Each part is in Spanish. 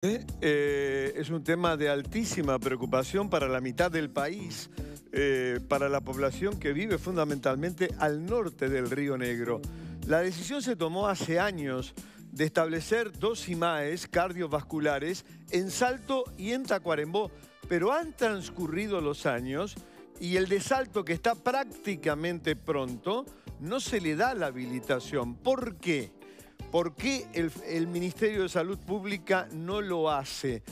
Es un tema de altísima preocupación para la mitad del país, para la población que vive fundamentalmente al norte del Río Negro. La decisión se tomó hace años de establecer dos IMAEs cardiovasculares en Salto y en Tacuarembó, pero han transcurrido los años y el de Salto, que está prácticamente pronto, no se le da la habilitación. ¿Por qué? ¿Por qué el Ministerio de Salud Pública no lo hace?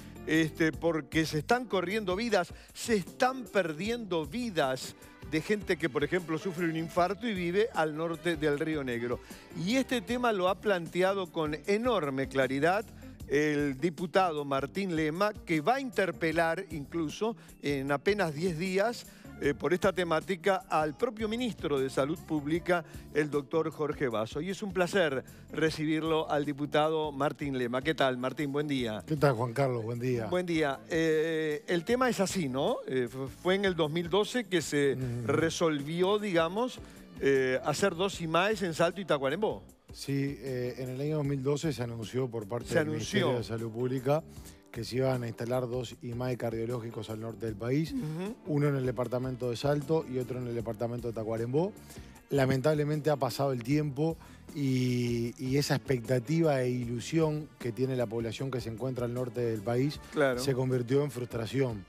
Porque se están corriendo vidas, se están perdiendo vidas de gente que, por ejemplo, sufre un infarto y vive al norte del Río Negro. Y este tema lo ha planteado con enorme claridad el diputado Martín Lema, que va a interpelar incluso en apenas 10 días por esta temática al propio ministro de Salud Pública, el doctor Jorge Basso. Y es un placer recibirlo al diputado Martín Lema. ¿Qué tal, Martín? Buen día. ¿Qué tal, Juan Carlos? Buen día. Buen día. El tema es así, ¿no? Fue en el 2012 que se resolvió, digamos, hacer dos IMAEs en Salto y Tacuarembó. Sí, en el año 2012 se anunció por parte del Ministerio de Salud Pública que se iban a instalar dos IMAE cardiológicos al norte del país, uno en el departamento de Salto y otro en el departamento de Tacuarembó. Lamentablemente ha pasado el tiempo y esa expectativa e ilusión que tiene la población que se encuentra al norte del país se convirtió en frustración.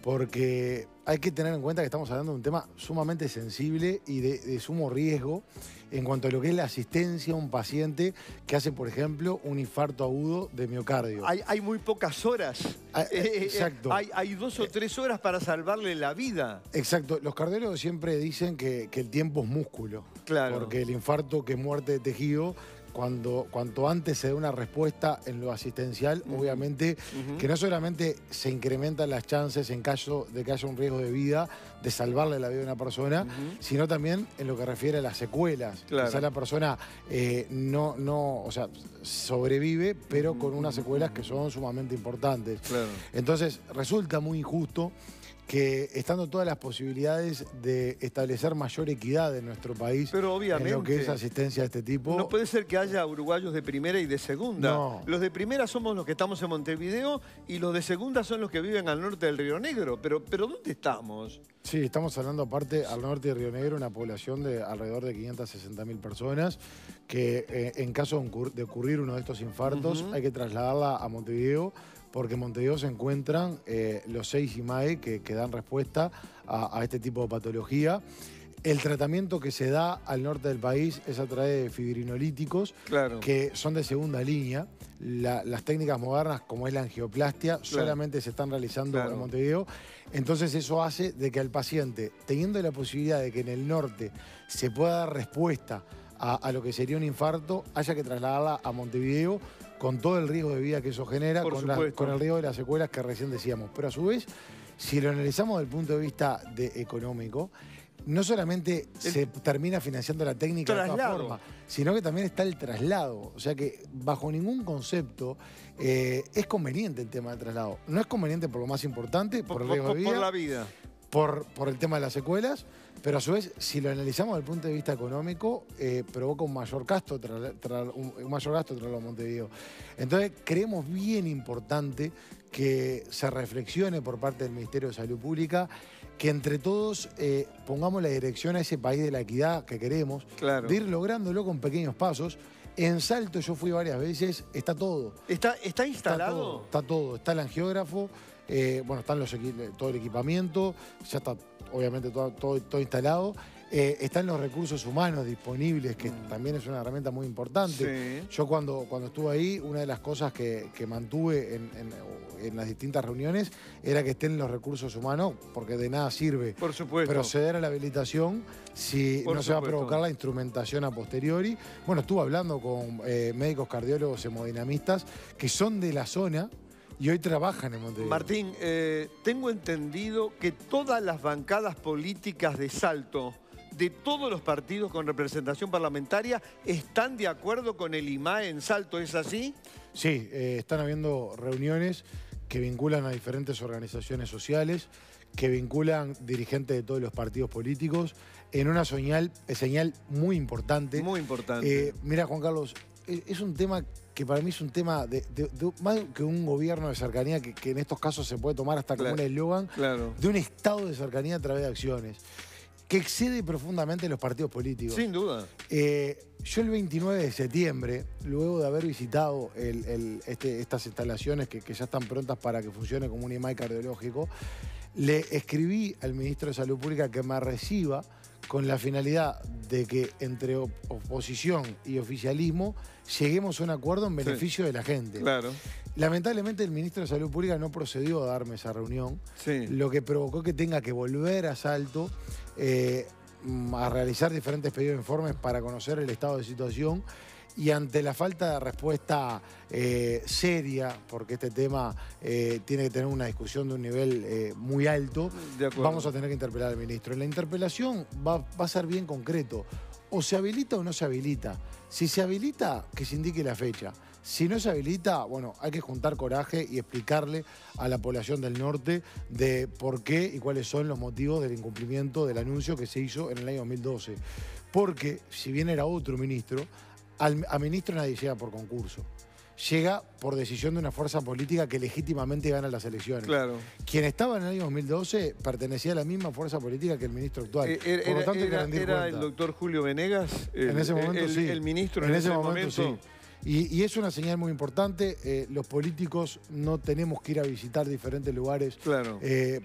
Porque hay que tener en cuenta que estamos hablando de un tema sumamente sensible y de sumo riesgo en cuanto a lo que es la asistencia a un paciente que hace, por ejemplo, un infarto agudo de miocardio. Hay muy pocas horas. Exacto. Hay 2 o 3 horas para salvarle la vida. Exacto. Los cardiólogos siempre dicen que el tiempo es músculo. Claro. Porque el infarto, que es muerte de tejido, cuanto antes se dé una respuesta en lo asistencial, obviamente que no solamente se incrementan las chances en caso de que haya un riesgo de vida, de salvarle la vida a una persona, sino también en lo que refiere a las secuelas. Claro. Quizá la persona o sea, sobrevive, pero con unas secuelas que son sumamente importantes. Claro. Entonces, resulta muy injusto que estando todas las posibilidades de establecer mayor equidad en nuestro país, pero obviamente, en lo que es asistencia de este tipo. No puede ser que haya uruguayos de primera y de segunda. No. Los de primera somos los que estamos en Montevideo y los de segunda son los que viven al norte del Río Negro. Pero ¿dónde estamos? Sí, estamos hablando aparte al norte de Río Negro, una población de alrededor de 560.000 personas que en caso de ocurrir uno de estos infartos hay que trasladarla a Montevideo, porque en Montevideo se encuentran los 6 IMAE que dan respuesta a este tipo de patología. El tratamiento que se da al norte del país es a través de fibrinolíticos, que son de segunda línea. Las técnicas modernas, como es la angioplastia, solamente se están realizando en Montevideo. Entonces eso hace de que al paciente, teniendo la posibilidad de que en el norte se pueda dar respuesta a lo que sería un infarto, haya que trasladarla a Montevideo con todo el riesgo de vida que eso genera, con el riesgo de las secuelas que recién decíamos. Pero a su vez, si lo analizamos desde el punto de vista económico, no solamente se termina financiando la técnica de todas formas, sino que también está el traslado. O sea que bajo ningún concepto es conveniente el tema del traslado. No es conveniente por lo más importante, por el riesgo de vida. Por la vida. Por el tema de las secuelas, pero a su vez, si lo analizamos desde el punto de vista económico, provoca un mayor gasto traerlo a Montevideo. Entonces, creemos bien importante que se reflexione por parte del Ministerio de Salud Pública, que entre todos pongamos la dirección a ese país de la equidad que queremos, de ir lográndolo con pequeños pasos. En Salto yo fui varias veces, está todo. ¿Está instalado? Está todo. Está el angiógrafo, están todo el equipamiento, ya está obviamente todo instalado. Están los recursos humanos disponibles, que también es una herramienta muy importante. Yo cuando estuve ahí, una de las cosas que mantuve en las distintas reuniones era que estén los recursos humanos, porque de nada sirve proceder a la habilitación si no se va a provocar la instrumentación a posteriori. Bueno, estuve hablando con médicos cardiólogos hemodinamistas que son de la zona y hoy trabajan en Montevideo. Martín, tengo entendido que todas las bancadas políticas de Salto, de todos los partidos con representación parlamentaria, ¿están de acuerdo con el IMAE en Salto? ¿Es así? Sí, están habiendo reuniones que vinculan a diferentes organizaciones sociales, que vinculan dirigentes de todos los partidos políticos, en una señal muy importante. Muy importante. Mira, Juan Carlos, es un tema que para mí es un tema más que un gobierno de cercanía, que en estos casos se puede tomar hasta como un eslogan, de un estado de cercanía a través de acciones, que excede profundamente los partidos políticos. Sin duda. Yo el 29 de septiembre, luego de haber visitado estas instalaciones que ya están prontas para que funcione como un IMAI cardiológico, le escribí al ministro de Salud Pública que me reciba con la finalidad de que entre oposición y oficialismo lleguemos a un acuerdo en beneficio de la gente. Claro. Lamentablemente el ministro de Salud Pública no procedió a darme esa reunión, lo que provocó que tenga que volver a Salto a realizar diferentes pedidos de informes para conocer el estado de situación, y ante la falta de respuesta seria, porque este tema tiene que tener una discusión de un nivel muy alto, vamos a tener que interpelar al ministro. La interpelación va a ser bien concreto. O se habilita o no se habilita. Si se habilita, que se indique la fecha. Si no se habilita, bueno, hay que juntar coraje y explicarle a la población del norte de por qué y cuáles son los motivos del incumplimiento del anuncio que se hizo en el año 2012. Porque, si bien era otro ministro, a ministro nadie llega por concurso. Llega por decisión de una fuerza política que legítimamente gana las elecciones. Claro. Quien estaba en el año 2012 pertenecía a la misma fuerza política que el ministro actual. Por lo tanto, hay que rendir cuenta. ¿Era el doctor Julio Venegas? En ese momento sí. El ministro en ese momento sí. Y es una señal muy importante. Los políticos no tenemos que ir a visitar diferentes lugares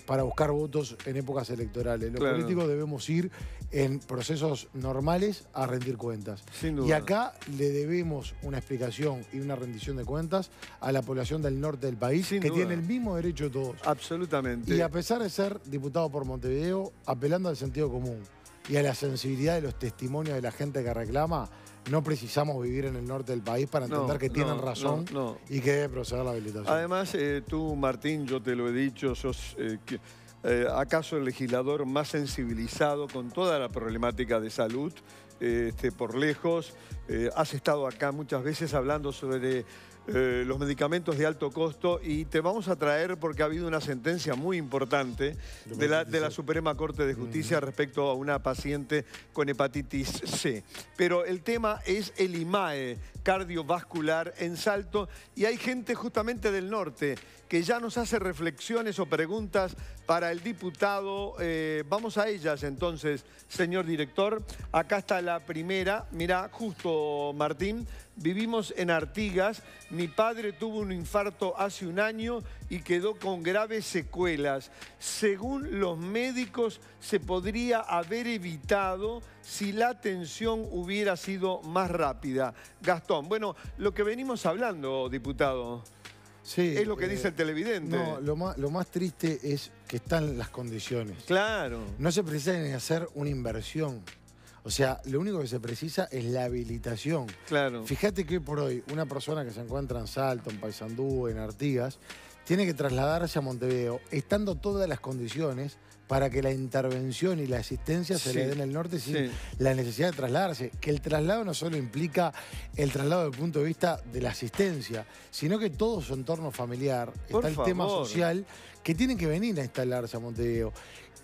para buscar votos en épocas electorales. Los políticos debemos ir en procesos normales a rendir cuentas. Sin duda. Y acá le debemos una explicación y una rendición de cuentas a la población del norte del país, que tiene el mismo derecho de todos. Absolutamente. Y a pesar de ser diputado por Montevideo, apelando al sentido común y a la sensibilidad de los testimonios de la gente que reclama, no precisamos vivir en el norte del país para entender que tienen razón y que debe proceder la habilitación. Además, tú, Martín, yo te lo he dicho, sos acaso el legislador más sensibilizado con toda la problemática de salud, por lejos. Has estado acá muchas veces hablando sobre los medicamentos de alto costo, y te vamos a traer porque ha habido una sentencia muy importante de la Suprema Corte de Justicia respecto a una paciente con hepatitis C. Pero el tema es el IMAE cardiovascular en Salto, y hay gente justamente del norte que ya nos hace reflexiones o preguntas para el diputado. Vamos a ellas entonces, señor director. Acá está la primera. Mirá, justo, Martín. Vivimos en Artigas. Mi padre tuvo un infarto hace un año y quedó con graves secuelas. Según los médicos, se podría haber evitado si la atención hubiera sido más rápida. Gastón, bueno, lo que venimos hablando, diputado, es lo que dice el televidente. No, lo más triste es que están las condiciones. Claro. No se precisa ni hacer una inversión. O sea, lo único que se precisa es la habilitación. Claro. Fíjate que hoy por hoy una persona que se encuentra en Salto, en Paysandú, en Artigas, tiene que trasladarse a Montevideo, estando todas las condiciones para que la intervención y la asistencia se le den en el norte sin la necesidad de trasladarse. Que el traslado no solo implica el traslado desde el punto de vista de la asistencia, sino que todo su entorno familiar, está el tema social, que tienen que venir a instalarse a Montevideo.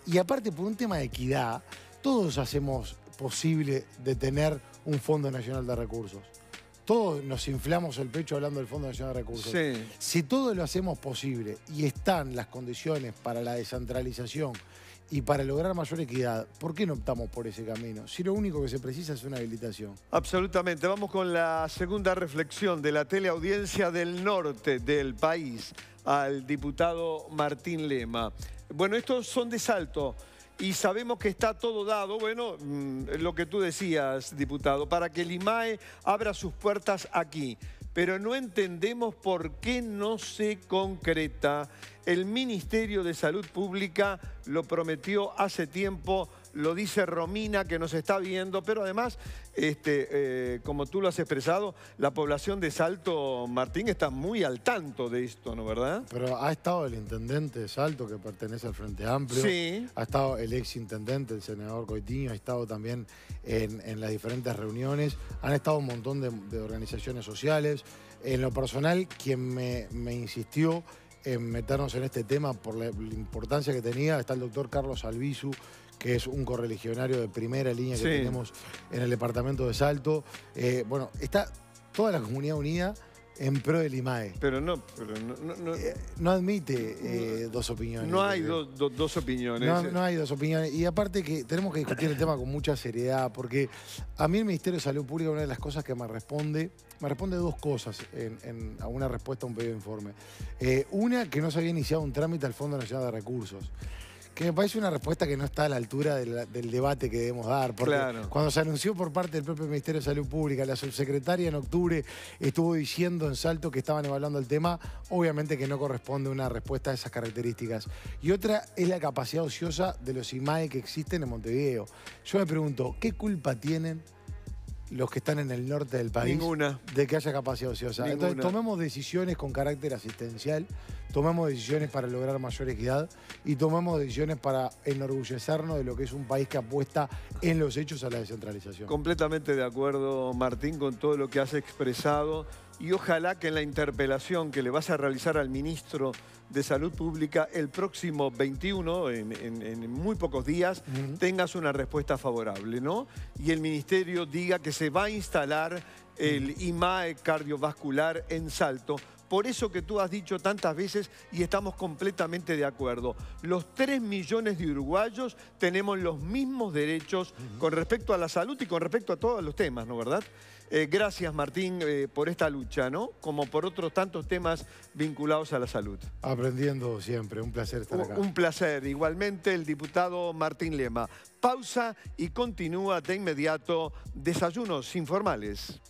Y aparte, por un tema de equidad, todos hacemos posible de tener un Fondo Nacional de Recursos. Todos nos inflamos el pecho hablando del Fondo Nacional de Recursos. Si todo lo hacemos posible y están las condiciones para la descentralización y para lograr mayor equidad, ¿por qué no optamos por ese camino? Si lo único que se precisa es una habilitación. Absolutamente. Vamos con la segunda reflexión de la teleaudiencia del norte del país al diputado Martín Lema. Bueno, estos son de Salto. Y sabemos que está todo dado, bueno, lo que tú decías, diputado, para que el IMAE abra sus puertas aquí. Pero no entendemos por qué no se concreta. El Ministerio de Salud Pública lo prometió hace tiempo, lo dice Romina, que nos está viendo, pero además, como tú lo has expresado, la población de Salto, Martín, está muy al tanto de esto, ¿no, verdad? Pero ha estado el intendente de Salto, que pertenece al Frente Amplio. Sí. Ha estado el exintendente, el senador Coitiño, ha estado también en las diferentes reuniones. Han estado un montón de organizaciones sociales. En lo personal, quien me insistió en meternos en este tema por la importancia que tenía, está el doctor Carlos Albizu, que es un correligionario de primera línea que tenemos en el departamento de Salto. Bueno, está toda la comunidad unida en pro del IMAE. Pero no, No admite dos opiniones. no hay dos opiniones. No hay dos opiniones. Y aparte que tenemos que discutir el tema con mucha seriedad, porque a mí el Ministerio de Salud Pública, una de las cosas que me responde dos cosas a una respuesta a un pedido de informe. Una, que no se había iniciado un trámite al Fondo Nacional de Recursos, que me parece una respuesta que no está a la altura del debate que debemos dar. Porque claro, cuando se anunció por parte del propio Ministerio de Salud Pública, la subsecretaria en octubre estuvo diciendo en Salto que estaban evaluando el tema, obviamente que no corresponde una respuesta de esas características. Y otra es la capacidad ociosa de los IMAE que existen en Montevideo. Yo me pregunto, ¿qué culpa tienen los que están en el norte del país de que haya capacidad ociosa? Ninguna. Entonces tomemos decisiones con carácter asistencial, tomemos decisiones para lograr mayor equidad y tomemos decisiones para enorgullecernos de lo que es un país que apuesta en los hechos a la descentralización. Completamente de acuerdo, Martín, con todo lo que has expresado. Y ojalá que en la interpelación que le vas a realizar al ministro de Salud Pública el próximo 21, en muy pocos días, tengas una respuesta favorable, ¿no? Y el ministerio diga que se va a instalar el IMAE cardiovascular en Salto. Por eso que tú has dicho tantas veces y estamos completamente de acuerdo. Los 3 millones de uruguayos tenemos los mismos derechos con respecto a la salud y con respecto a todos los temas, ¿no, verdad? Gracias, Martín, por esta lucha, ¿no? Como por otros tantos temas vinculados a la salud. Aprendiendo siempre, un placer estar acá. Un placer. Igualmente, el diputado Martín Lema. Pausa y continúa de inmediato Desayunos Informales.